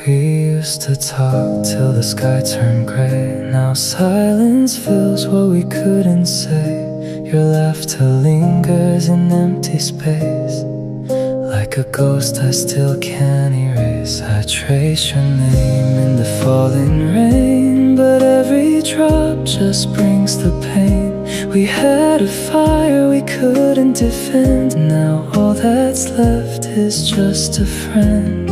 We used to talk till the sky turned gray. Now silence fills what we couldn't say. Your laughter lingers in empty space. Like a ghost I still can't erase. I trace your name in the falling rain, but every drop just brings the pain. We had a fire we couldn't defend. Now all that's left is just a friend.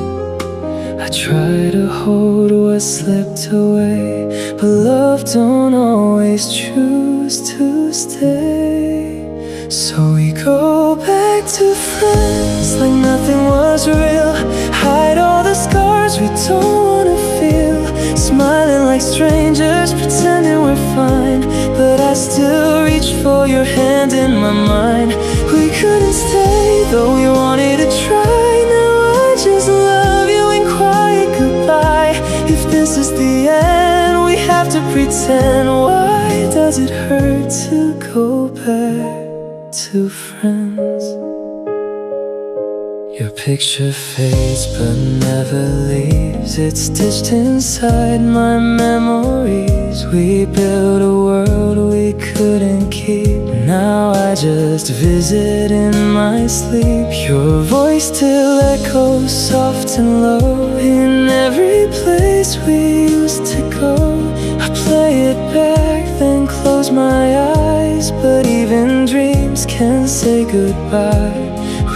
I try to hold what slipped away, but love don't always choose to stay. So we go back to friends like nothing was real. Hide all the scars we don't wanna feel. Smiling like strangers, pretending we're fine, but I still reach for your hand in my mind. We couldn't stay, though we wanted to try. Now I just love you and quiet goodbye. If this is the end, we have to pretend. Why does it hurt to go back to friends? Your picture fades but never leaves. It's stitched inside my memories. We built a world we couldn't keep. Now I just visit in my sleep. Your voice still echoes soft and low in every place we used to go. I play it back, then close my eyes, but even dreams can't say goodbye.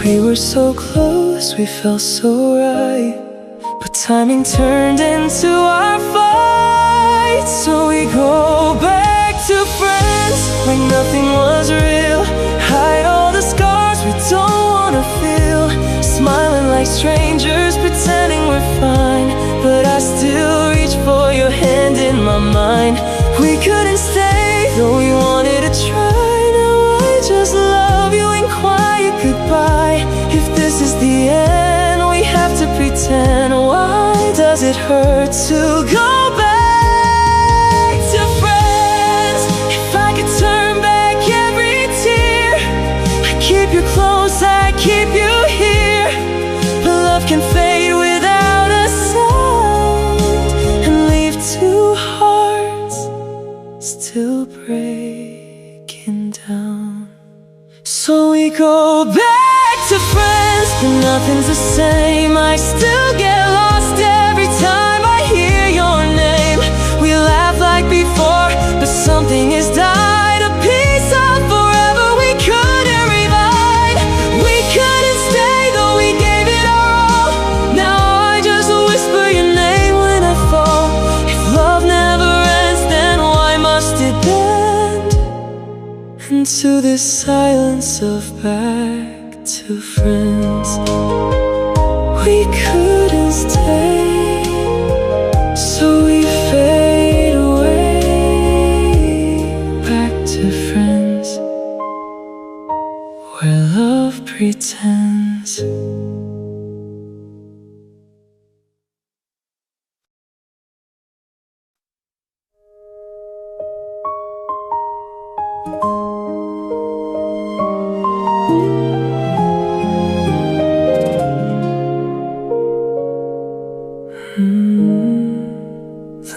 We were so close, we felt so right, but timing turned into our fight. So we go back to friends like nothing was real. Hide all the scars we don't wanna feel. Smiling like strangers, pretending we're fine, but I still reach for your hand in my mind. We couldn't stay, though we wanted to try. Now I just love you and quiet goodbye. If this is the end, we have to pretend. Why does it hurt to go back to friends? If I could turn back every tear, I keep you close, I keep you here. But love can fade without a sound and leave two hearts still breaking down. So we go back to friends, but nothing's the same. I still get lost every time I hear your name. We laugh like before, but something has died. A piece of forever we couldn't revive. We couldn't stay, though we gave it our all. Now I just whisper your name when I fall. If love never ends, then why must it bend into this silence of back to friends? We couldn't stay, so we fade away. Back to friends, where love pretends.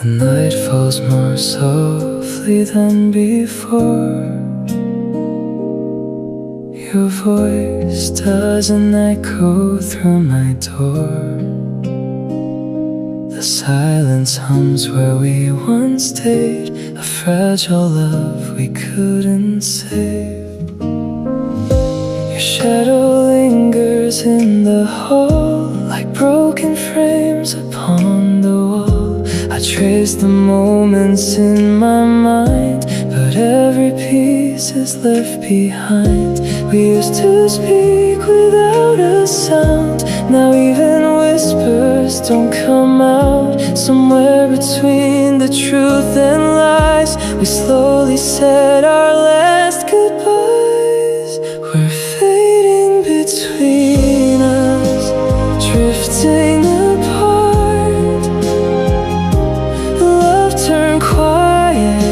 The night falls more softly than before. Your voice doesn't echo through my door. The silence hums where we once stayed, a fragile love we couldn't save. Your shadow lingers in the hall like broken frames upon the wall. I trace the moments in my mind, but every piece is left behind. We used to speak without a sound. Now even whispers don't come out. Somewhere between the truth and lies, we slowly said our last goodbyes. We're fading between us, drifting apart. Love turned quiet,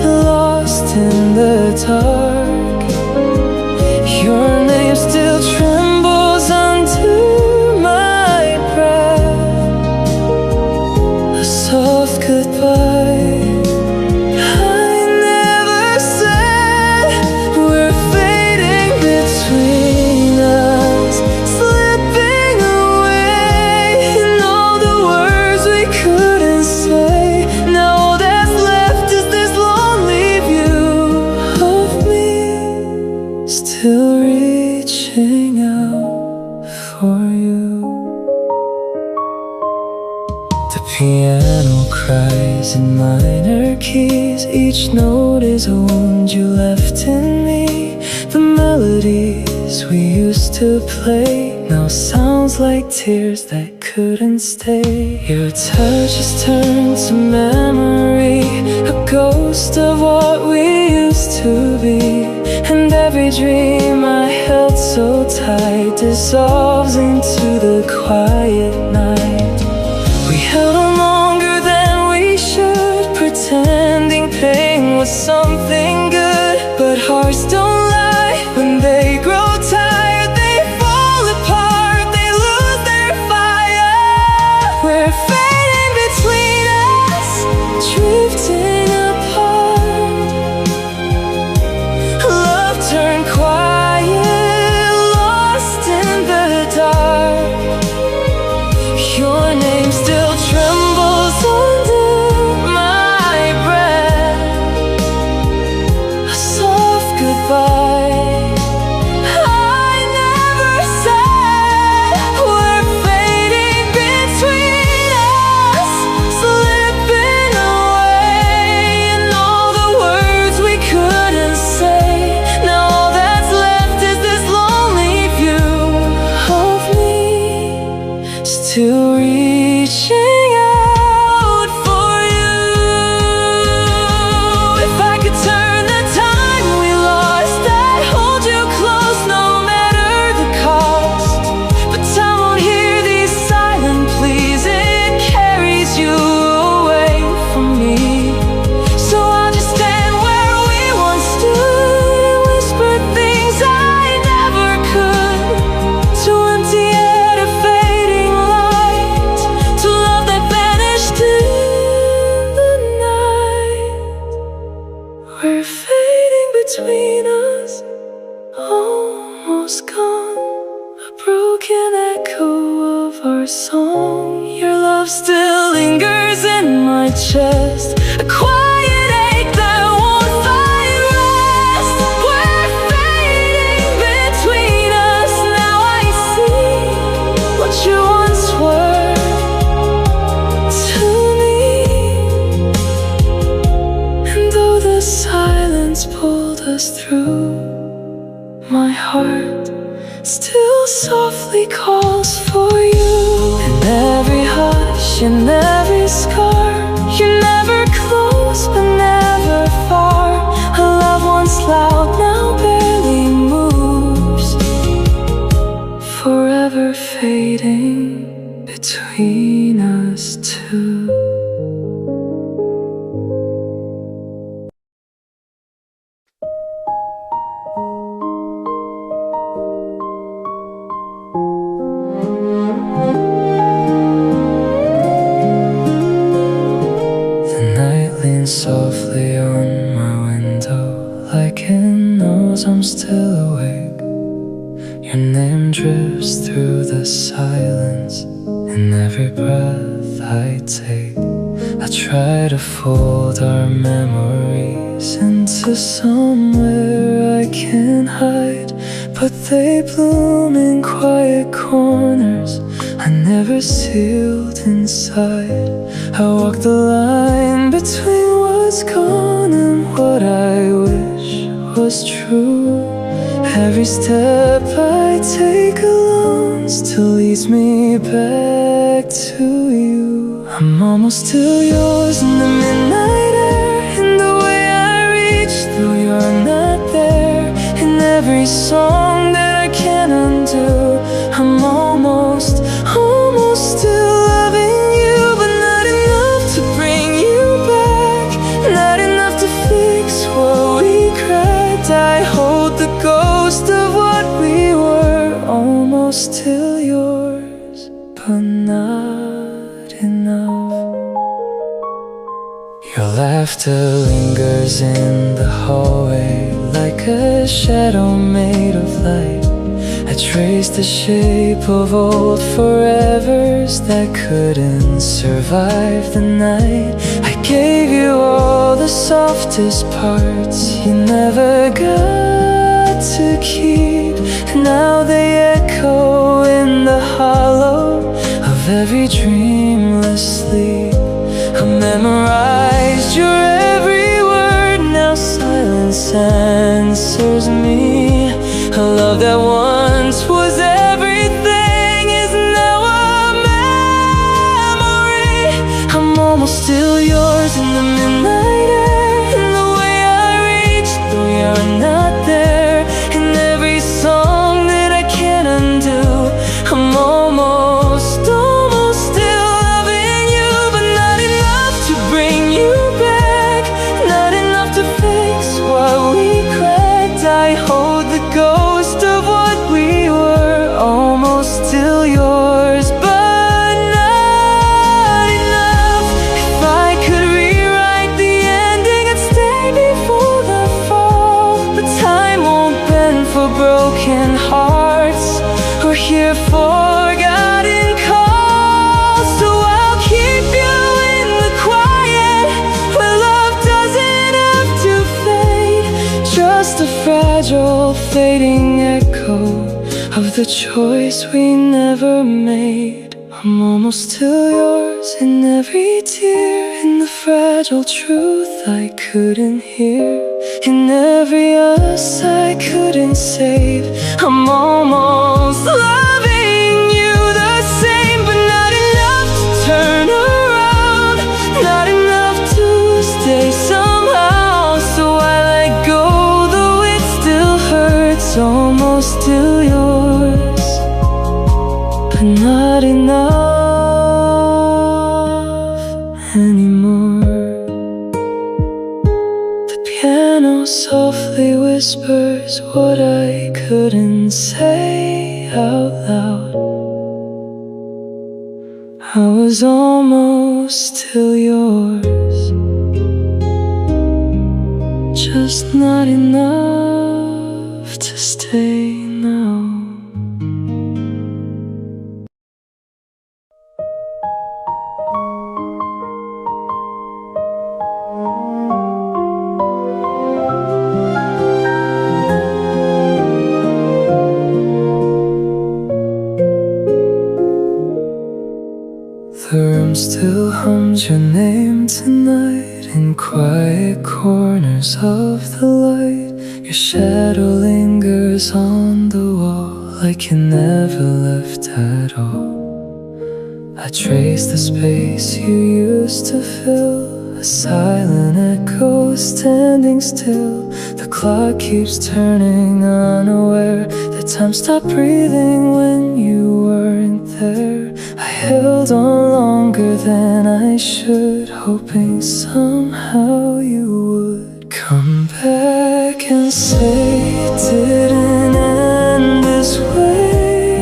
lost in the dark. Your name still trembles under my breath. The piano cries in minor keys. Each note is a wound you left in me. The melodies we used to play now sounds like tears that couldn't stay. Your touch has turned to memory, a ghost of what we used to be. And every dream I held so tight dissolves into the quiet night. We held on longer than we should, pretending pain was something good. But hearts don't lie. When they grow tired, they fall apart, they lose their fire. We're fading between us, drifting apart. Love turned quiet, lost in the dark. Your name still trembles under my breath, a soft goodbye I never said. We're fading between us, slipping away, and all the words we couldn't say. Now all that's left is this lonely view of me, still reaching out for you. If I could turn the time we lost, I'd hold you close no matter the cost. But time won't hear these silent pleas, it carries you away from me. So I'll just stand where we once stood and whisper things I never could, to empty out a fading light, to love that vanished in the night. We're fading between us, almost gone, a broken echo of our song. Your love still lingers in my chest, a quiet ache that won't find rest. We're fading between us, now I see what you once were to me. And though the silence pulled us through, my heart still softly calls for you. In every hush, in every scar, you're never close but never far. A love once loud now barely moves, forever fading between us two. The night leans softly on my window, like it knows I'm still awake. Your name drifts through the silence in every breath I take. I try to fold our memories into somewhere I can hide, but they bloom in quiet corners I never sealed inside. I walk the line between what's gone and what I wish was true. Every step I take alone still leads me back to you. I'm almost still yours in the midnight air, in the way I reach though you're not there. In every song that I can't undo, I'm almost still loving you. But not enough to bring you back, not enough to fix what we cracked. I hold the ghost of what we were, almost still yours, but not enough. Your laughter lingers in the hallway, like a shadow made of light. I trace the shape of old forevers that couldn't survive the night. I gave you all the softest parts you never got to keep. Now they echo in the hollow of every dreamless sleep. I memorized your every word, now silence answers me. A love that once was everything is now a memory. I'm almost still yours in the midnight air, in the way I reach, though you're not there. In every song that I can't undo, I'm almost still loving you. But not enough to bring you back, not enough to fix what we cracked. I hold the ghost of what we were, almost still yours, but not enough. If I could rewrite the ending, I'd stay before the fall. But time won't bend for broken hearts, or hear forgotten calls. So I'll keep you in the quiet, where love doesn't have to fade, just a fragile fading echo of the choice we never made. I'm almost still yours in every tear, in the fragile truth I couldn't hear, in every us I couldn't save. I'm almost loving you the same, but not enough to turn around, not enough to stay somehow. So I let go, though it still hurts, almost still yours, but not enough anymore. The piano softly whispers what I couldn't say out loud. I was almost still yours, just not enough to stay now. The room still hums your name tonight, in quiet corners of the light. Your shadow lingers on the wall, like you never left at all. I trace the space you used to fill, a silent echo standing still. The clock keeps turning, unaware that time stopped breathing when you weren't there. I held on longer than I should, hoping somehow you would come back and say it didn't end this way,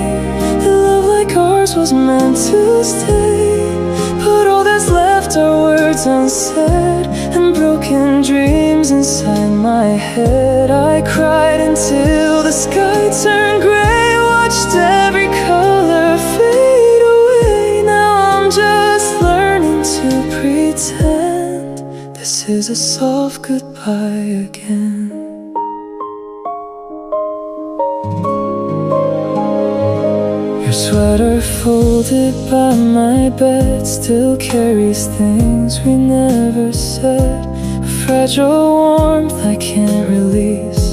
that love like ours was meant to stay. But all that's left are words unsaid, and broken dreams inside my head. I cried until the sky turned gray, watched every color fade away. Now I'm just learning to pretend this is a soft goodbye again. Your sweater folded by my bed still carries things we never said, a fragile warmth I can't release,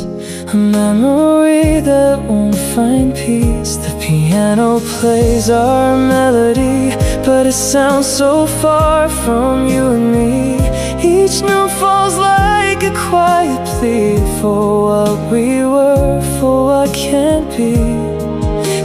a memory that won't find peace. The piano plays our melody, but it sounds so far from you and me. Each note falls like a quiet plea for what we were, for what can't be.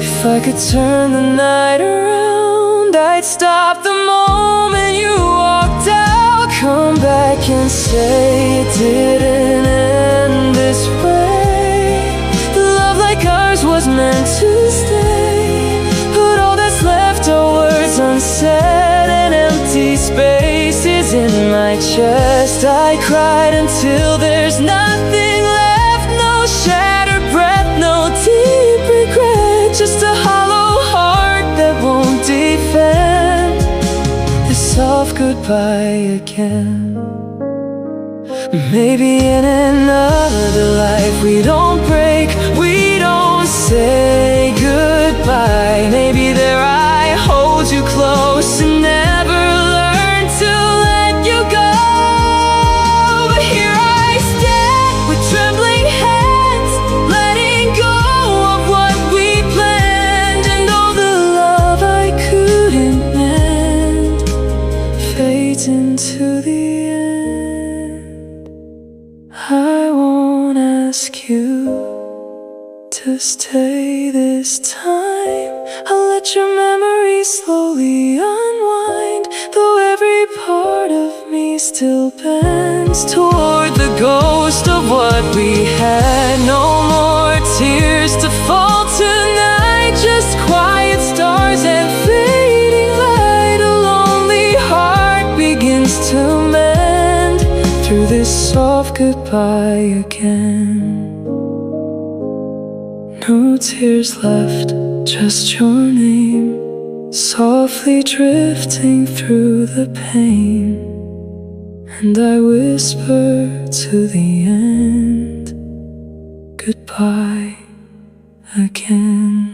If I could turn the night around, I'd stop the moment you walked out. Come back and say it didn't end this way, love like ours was meant to stay. But all that's left are words unsaid, and empty spaces in my chest. I cried until there's nothing left, no shattered breath, no deep regret, just a hollow heart that won't defend this soft goodbye again. Maybe in another life we don't break, we don't say goodbye. Maybe there I hold you close and never learn straight into the end. I won't ask you to stay this time. I'll let your memory slowly unwind, though every part of me still bends toward the ghost of what we had. No more tears to fall tonight, just quiet stars and fading light. A lonely heart begins to mend through this soft goodbye again. No tears left, just your name, softly drifting through the pain. And I whisper to the end, goodbye again.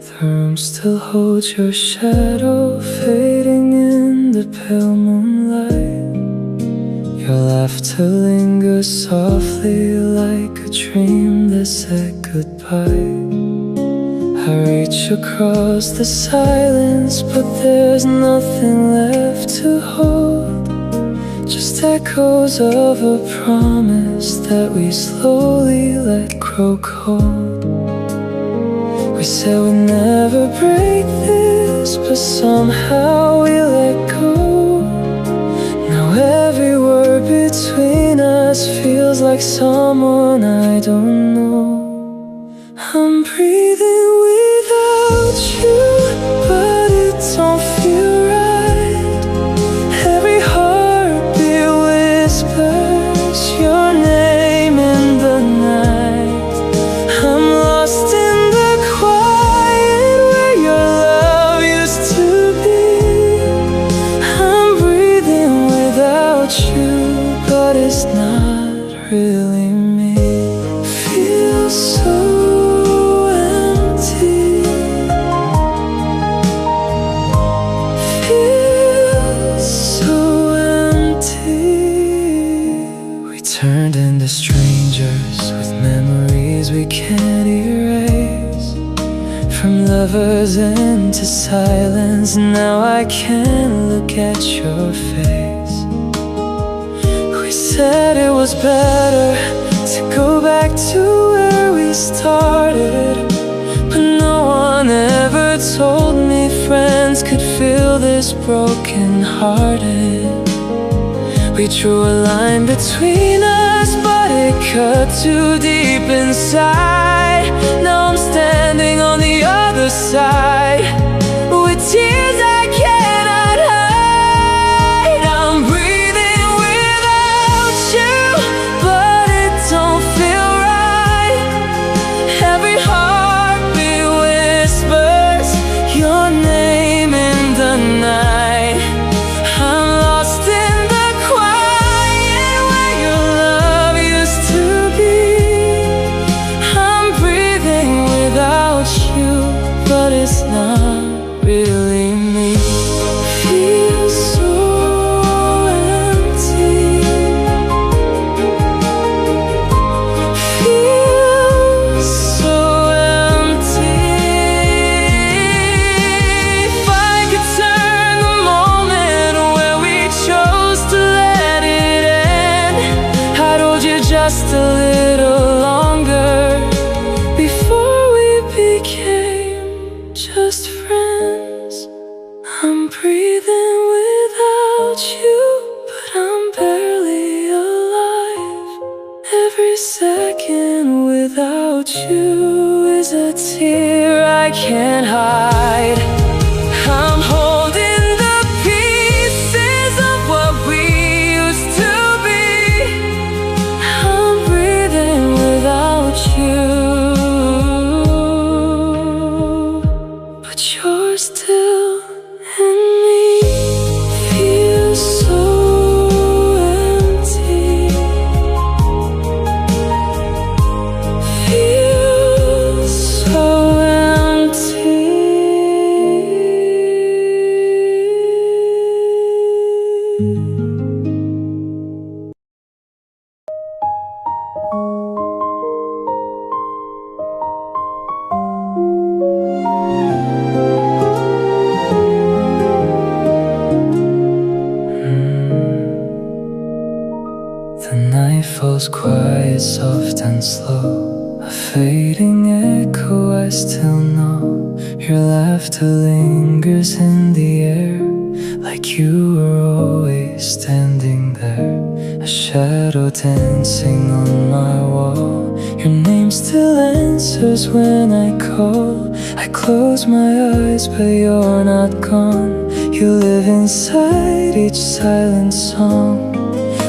The room still holds your shadow, fading in the pale moonlight. Your laughter lingers softly like a dream that said goodbye. I reach across the silence, but there's nothing left to hold, just echoes of a promise that we slowly let grow cold. We said we'd never break this, but somehow we let go. Now every word between us feels like someone I don't know. I'm breathing without you, but it don't feel right. Every heartbeat whispers your name in the night. I'm lost in the quiet where your love used to be. I'm breathing without you, but it's not really me. Feels so empty. Feels so empty. We turned into strangers with memories we can't erase. From lovers into silence, now I can't look at your face. We said it was better to go back to where we started, but no one ever told me friends could feel this broken hearted. We drew a line between us, but it cut too deep inside. Now I'm standing on the other side with tears I cannot hide. I'm breathing without you, but it don't feel right. Every heartbeat whispers your name in the night. I'm lost in the quiet where your love used to be. I'm breathing without you, but it's not really me. Feels so empty. Feels so empty. If I could turn the moment where we chose to let it end, I'd hold you just a little longer before we became just friends. I'm breathing without you, but I'm barely alive. Every second without you is a tear I can't hide. I'm holding the pieces of what we used to be. I'm breathing without you, but you're still in me. Feels so The night falls quiet, soft and slow, a fading echo. I still know your laughter lingers in the air, like you were always standing there, a shadow dancing on my wall. Your name still answers when I call. I close my eyes but you're not gone. You live inside each silent song.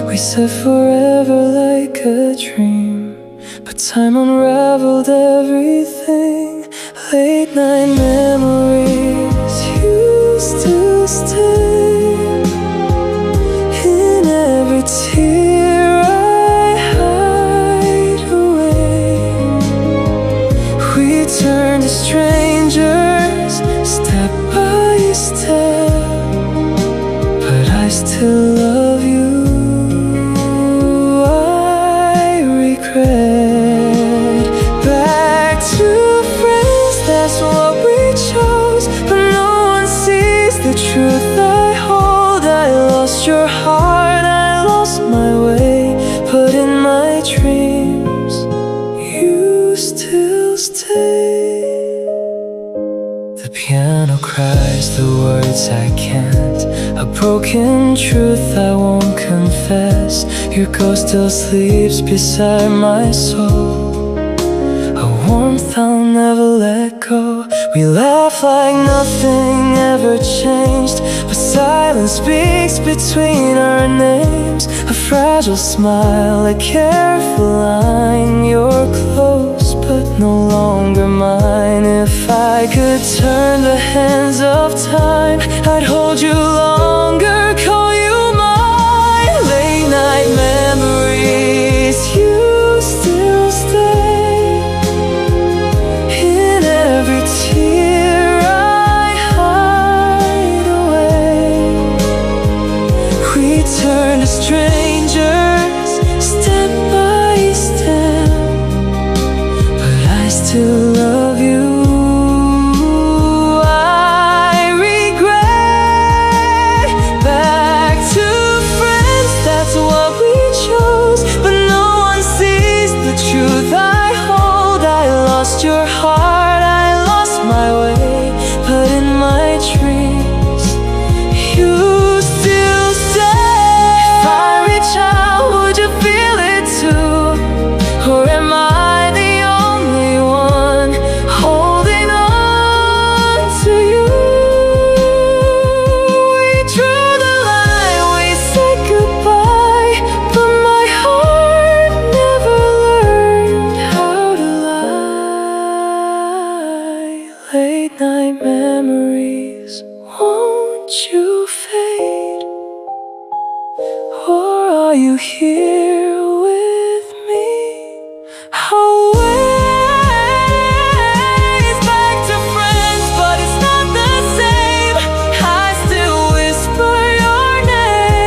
We said forever like a dream, but time unraveled everything. Late night memories used to stay in every tear I hide away. We turned to strangers, step by step, but I still love you. Back to friends, that's what we chose, but no one sees the truth I hold. I lost your heart, I lost my way, but in my dreams you still stay. The piano cries the words I can't, a broken truth I won't confess. Your ghost still sleeps beside my soul, a warmth I'll never let go. We laugh like nothing ever changed, but silence speaks between our names. A fragile smile, a careful line. You're close but no longer mine. If I could turn the hands of time, I'd hold you longer, call you mine. Late night memories, you still stay in every tear I hide away. We turn to strangers, step by step, but I still love you. Your heart, I lost my way, but in my dreams you still stay. If I reach out, would you feel it too? Or am I the only one holding on to you? We drew the line, we said goodbye, but my heart never learned how to lie. Late night memories, won't you fade? Or are you here with me? Always back to friends, but it's not the same. I still whisper your name.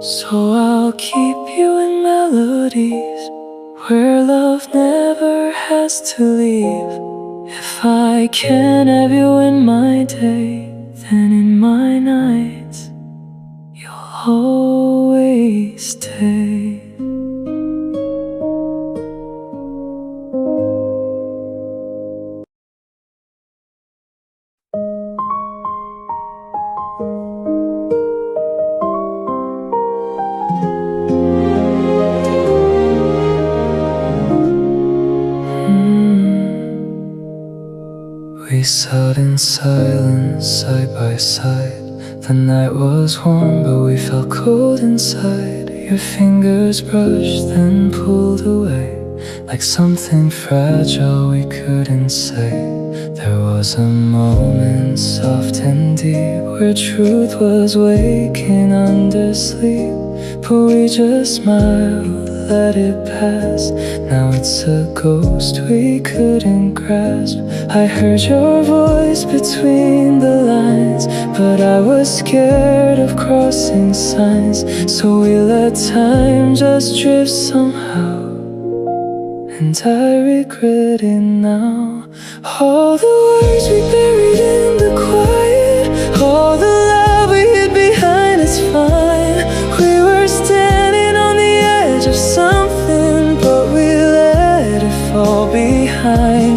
So I'll keep you in melodies where love never has to leave. If I can't have you in my day, then in my nights you'll always stay. We sat in silence, side by side. The night was warm, but we felt cold inside. Your fingers brushed, then pulled away, like something fragile we couldn't say. There was a moment, soft and deep, where truth was waking under sleep, but we just smiled let it pass. Now it's a ghost we couldn't grasp. I heard your voice between the lines, but I was scared of crossing signs. So we let time just drift somehow, and I regret it now. All the words we buried in the quiet, all the love we hid behind, it's fine. We were standing on the edge of something, but we let it fall behind.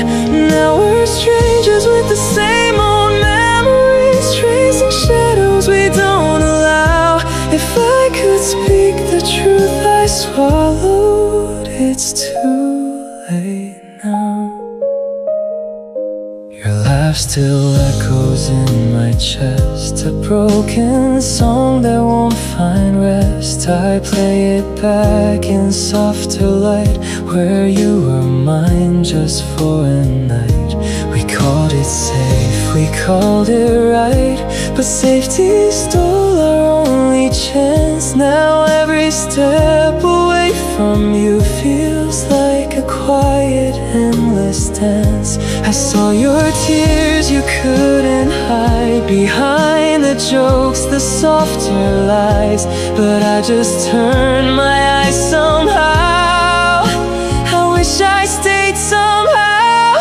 Now we're strangers with the same old memories, tracing shadows we don't allow. If I could speak the truth I swallowed, it's too late now. Your laugh still echoes in my chest, a broken song that won't find rest. I play it back in softer light, where you were mine just for a night. We called it safe, we called it right, but safety stole our only chance. Now every step away from you feels like a quiet, endless dance. I saw your tears you couldn't hide behind the jokes, the softer lies, but I just turned my eyes somehow. I wish I stayed somehow.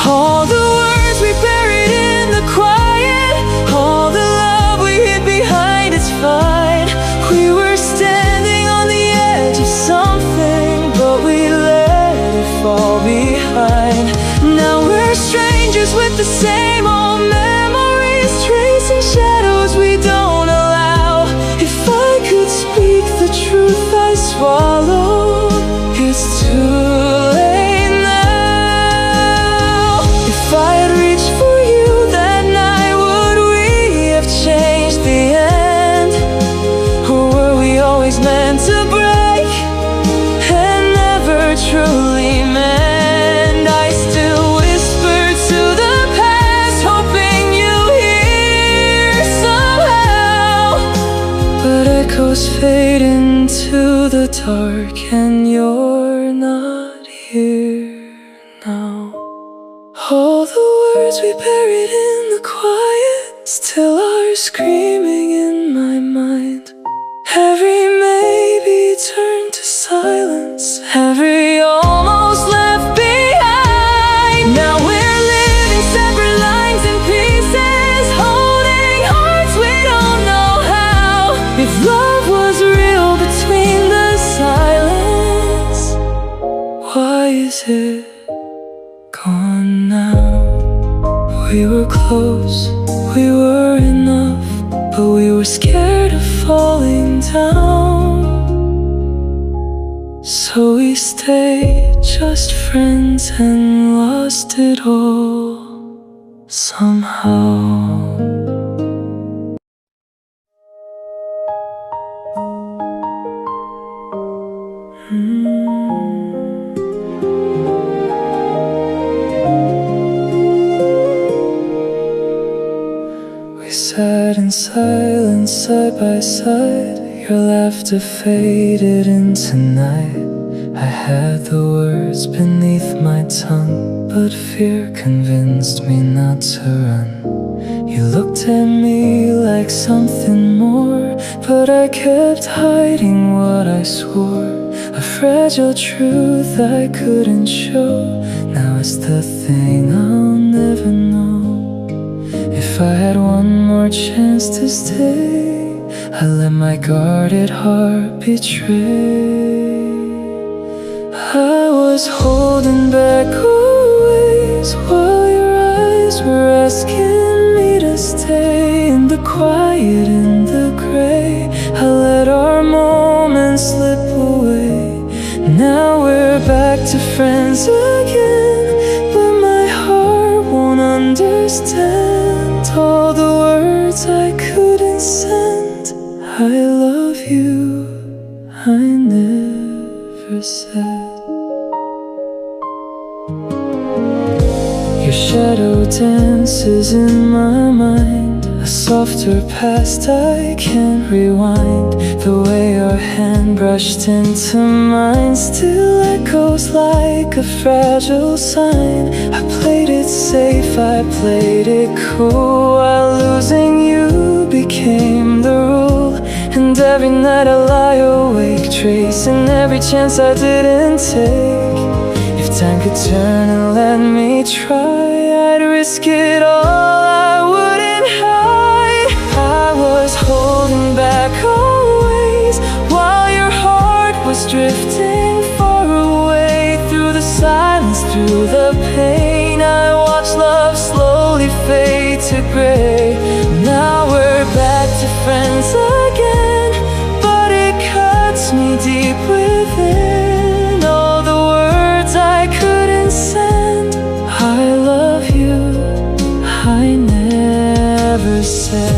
All the words we buried in the quiet, all the love we hid behind, it's fine. We were standing on the edge of something, but we let it fall behind. Now we're strangers with the same old memories, tracing shadows we don't allow. If I could speak the truth I swallow, it's too late now. If I had reached for you that night, would we have changed the end? Or were we always meant to break and never truly mend? I still whisper to the past, hoping you hear somehow, but echoes fade into the dark, and you're not here now. All the words we buried in the quiet still are screaming in my mind. Every maybe turned to silence, every almost left behind. Now we're living separate lines and pieces, holding hearts we don't know how. If love was real between the silence, why is it gone now? We were close, we were enough, but we were scared of falling down. So we stayed just friends and lost it all somehow. We sat in silence side by side, your laughter faded into night. I had the words beneath my tongue, but fear convinced me not to run. You looked at me like something more, but I kept hiding what I swore. A fragile truth I couldn't show. Now it's the thing I'll never know. If I had one more chance to stay, I let my guarded heart betray. I was holding back always, while your eyes were asking me to stay. In the quiet, in the gray, I let our moments slip away. Now we're back to friends again, but my heart won't understand all the words I couldn't send. I love you, I never said. Your shadow dances in my mind. a softer past I can't rewind. The way our hand brushed into mine still echoes like a fragile sign. I played it safe, I played it cool, while losing you became the rule. And every night I lie awake, tracing every chance I didn't take. If time could turn and let me try, I'd risk it all, I wouldn't hide. I was holding back always, while your heart was drifting far away. Through the silence, through the pain, I watched love slowly fade to gray. Now we're back to friends again, but it cuts me deep within. All the words I couldn't send, I love you, I never said.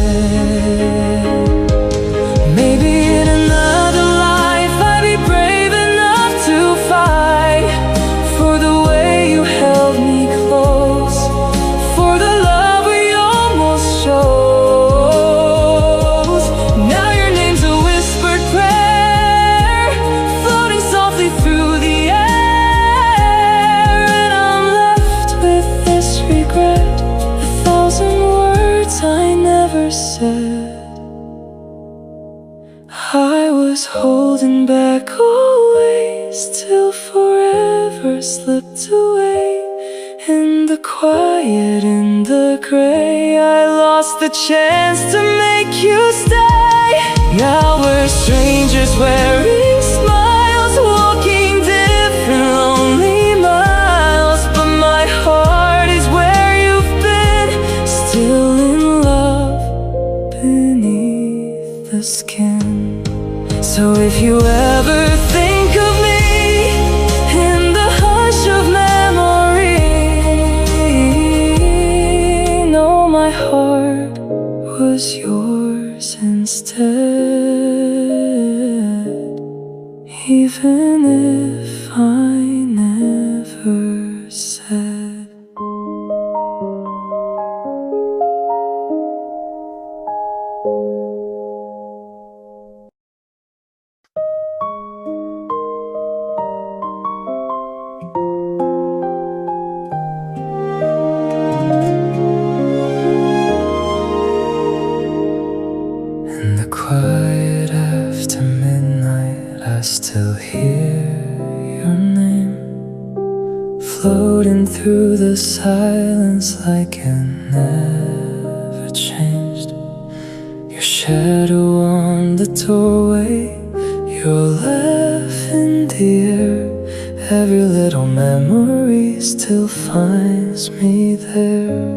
Maybe in another life I'd be brave enough to fight for the way you held me close, for the love we almost chose. Now your name's a whispered prayer, floating softly through the air, and I'm left with this regret, a thousand words I never said. I was holding back always, till forever slipped away. In the quiet, in the gray, I lost the chance to make you stay. Now we're strangers wearing smiles, walking different lonely miles, but my heart is where you've been, still in love beneath the skin. So if you ever think of me in the hush of memory, know my heart was yours instead, even if I never said. In the quiet after midnight, I still hear your name, floating through the silence like it never changed. Your shadow on the doorway, your laugh in the air, every little memory still finds me there.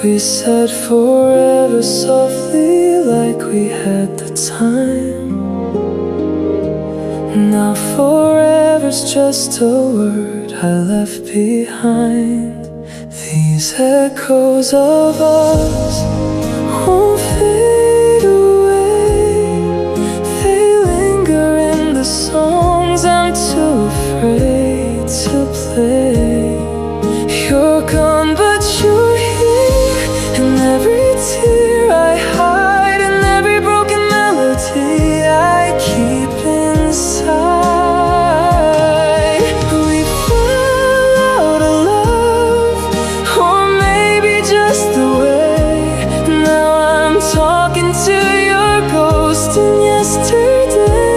We said forever softly, like we had the time. Now forever's just a word I left behind. These echoes of us won't fade away, they linger in the songs I'm too afraid to play. You're gone, but you're here, and every tear I hide, and every broken melody I keep inside. We fell out of love, or maybe just the way. Now I'm talking to your ghost in yesterday.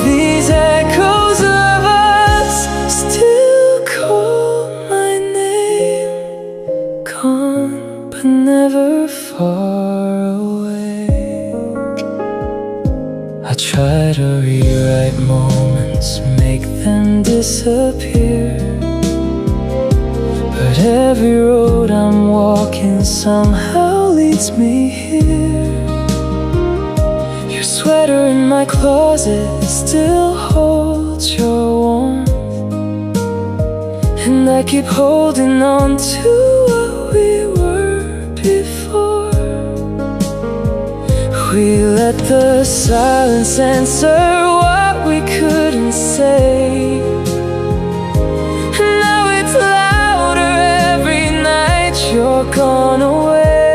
These echoes of us still call my name, gone but never far away. I try to rewrite moments, make them disappear, but every road I'm walking somehow leads me here. Your sweater in my closet still holds your warmth, and I keep holding on to what we were before. We let the silence answer what we couldn't say. Now it's louder every night you're gone away.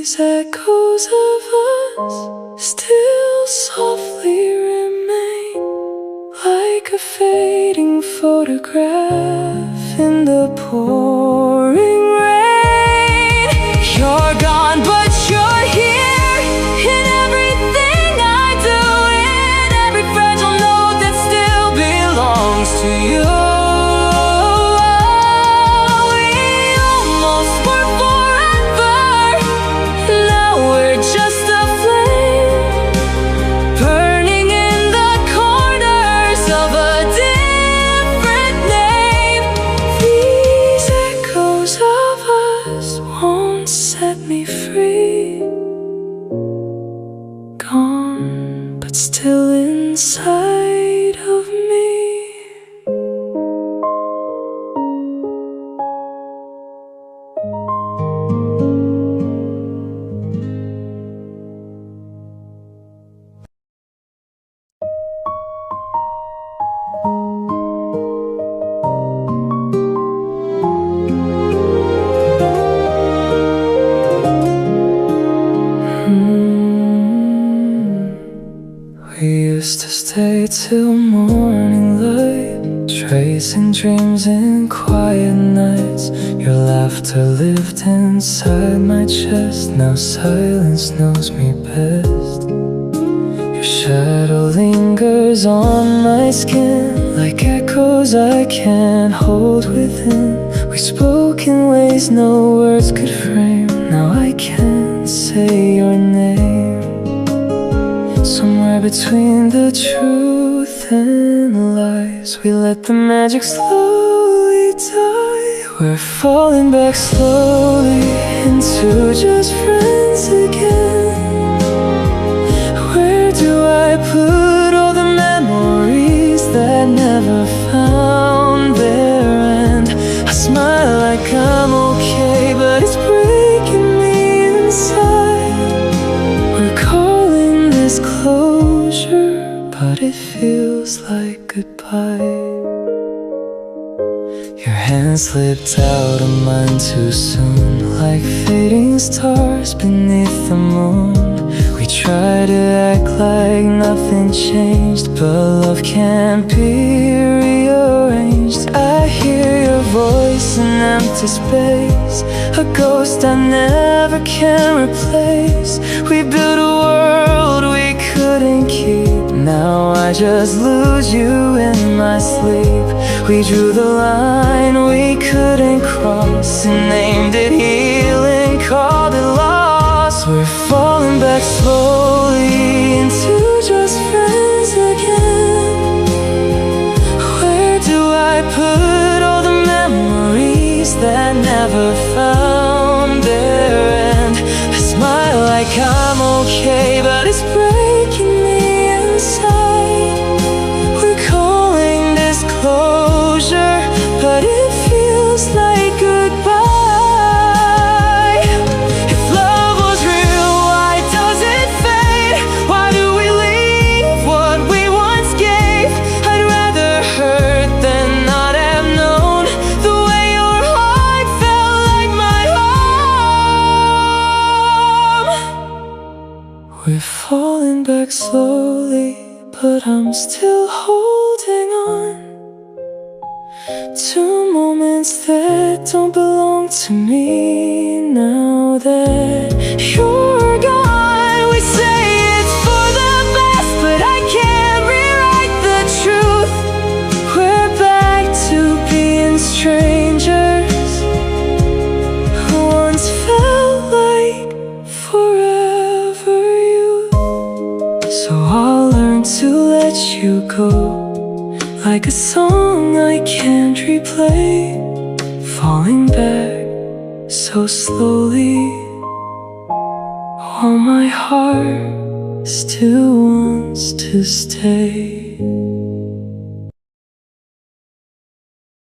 These echoes of us still softly remain, like a fading photograph in the pouring rain. You're gone, but you're here in everything I do, in every fragile note that still belongs to you. Set me free, gone, but still inside of me. We used to stay till morning light, tracing dreams in quiet nights. Your laughter lived inside my chest. Now silence knows me best. Your shadow lingers on my skin, like echoes I can't hold within. We spoke in ways no words could frame. Now I can't say your name. Somewhere between the truth and lies, we let the magic slowly die. We're falling back slowly into just friends again. Where do I put all the memories that never found their end? I smile like I'm okay, but it's breaking me inside. We're calling this closure, but it feels like goodbye. Your hand slipped out of mine too soon, like fading stars beneath the moon. We try to act like nothing changed, but love can't be rearranged. I hear your voice in empty space, a ghost I never can replace. We built a world we couldn't keep. Now I just lose you in my sleep. We drew the line we couldn't cross, and named it healing, called it loss. We're falling back slowly into just friends again. Where do I put all the memories that never found their end? I smile like I'm okay, but it's breaking me inside. We're calling this closure, but it feels like goodbye. If love was real, why does it fade? Why do we leave what we once gave? I'd rather hurt than not have known the way your heart felt like my home. We're falling back slowly, but I'm still holding on to moments that don't belong to me. Now that you're gone, we say it's for the best, but I can't rewrite the truth. We're back to being strangers who once felt like forever you. So I'll learn to let you go, like a song I can't replay, falling back so slowly, while my heart still wants to stay.